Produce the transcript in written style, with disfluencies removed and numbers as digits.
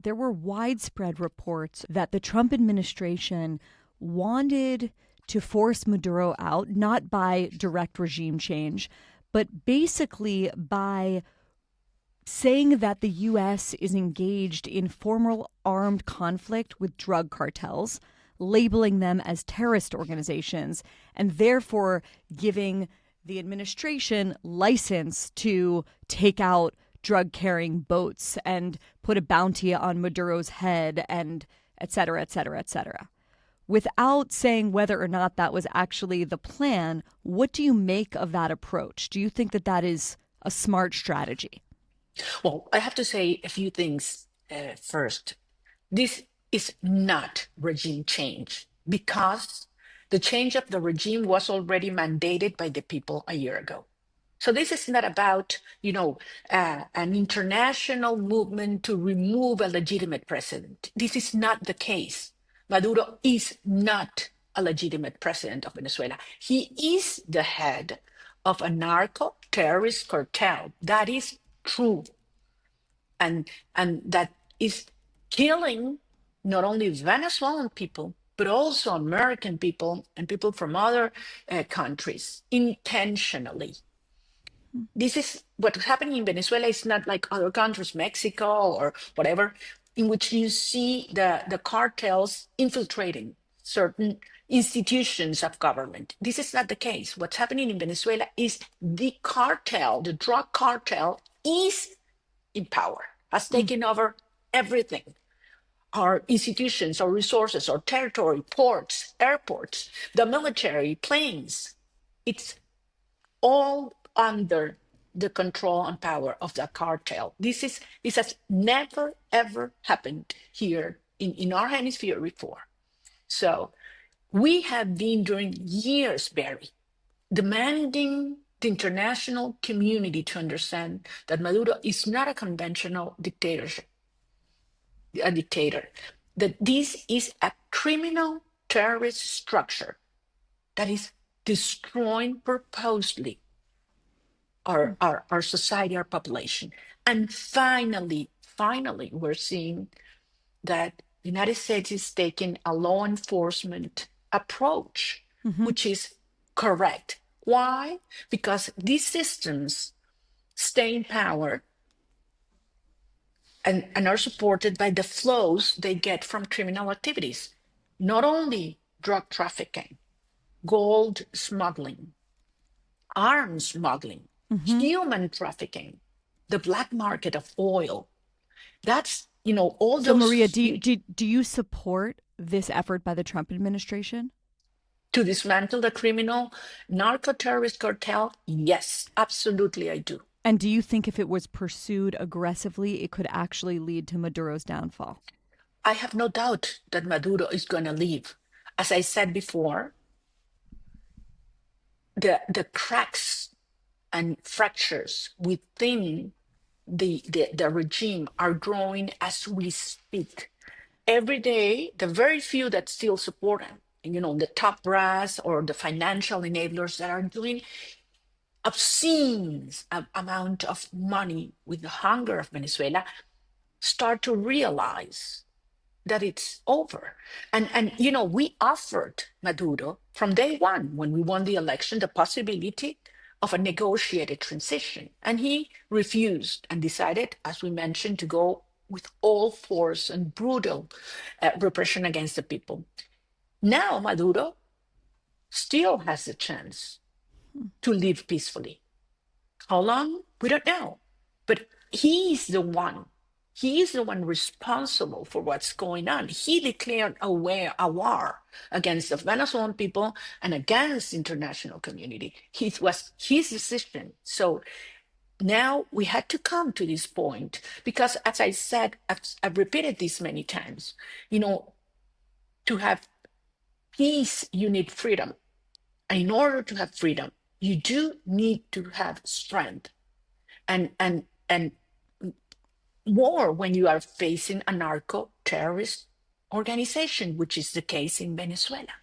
there were widespread reports that the Trump administration wanted to force Maduro out, not by direct regime change, but basically by saying that the U.S. is engaged in formal armed conflict with drug cartels, labeling them as terrorist organizations, and therefore giving the administration license to take out drug-carrying boats and put a bounty on Maduro's head and et cetera, et cetera, et cetera. Without saying whether or not that was actually the plan, what do you make of that approach? Do you think that that is a smart strategy? Well, I have to say a few things first. This is not regime change because the change of the regime was already mandated by the people a year ago. So this is not about, an international movement to remove a legitimate president. This is not the case. Maduro is not a legitimate president of Venezuela. He is the head of a narco-terrorist cartel. That is true. And that is killing not only Venezuelan people, but also American people and people from other countries intentionally. This is what's happening in Venezuela. Is not like other countries, Mexico or whatever, in which you see the cartels infiltrating certain institutions of government. This is not the case. What's happening in Venezuela is the cartel, the drug cartel is in power, has taken over everything. Our institutions, our resources, our territory, ports, airports, the military, planes. It's all under the control and power of the cartel. This has never, ever happened here in our hemisphere before. So we have been during years, Barry, demanding the international community to understand that Maduro is not a conventional dictator, that this is a criminal terrorist structure that is destroying purposely our society, our population. And finally, we're seeing that the United States is taking a law enforcement approach, which is correct. Why? Because these systems stay in power and are supported by the flows they get from criminal activities, not only drug trafficking, gold smuggling, arms smuggling, human trafficking, the black market of oil. That's, all those. So, Maria, do you support this effort by the Trump administration? To dismantle the criminal narco-terrorist cartel? Yes, absolutely, I do. And do you think if it was pursued aggressively, it could actually lead to Maduro's downfall? I have no doubt that Maduro is going to leave. As I said before, the cracks and fractures within the regime are growing as we speak. Every day, the very few that still support him, the top brass or the financial enablers that are doing obscene amount of money with the hunger of Venezuela, start to realize that it's over. And we offered Maduro from day one, when we won the election, the possibility of a negotiated transition. And he refused and decided, as we mentioned, to go with all force and brutal repression against the people. Now Maduro still has a chance to live peacefully. How long? We don't know. But he is the one responsible for what's going on. He declared a war against the Venezuelan people and against the international community. It was his decision. So now we had to come to this point because, as I said, I've repeated this many times, to have peace, you need freedom. And in order to have freedom, you do need to have strength and more when you are facing a narco-terrorist organization, which is the case in Venezuela.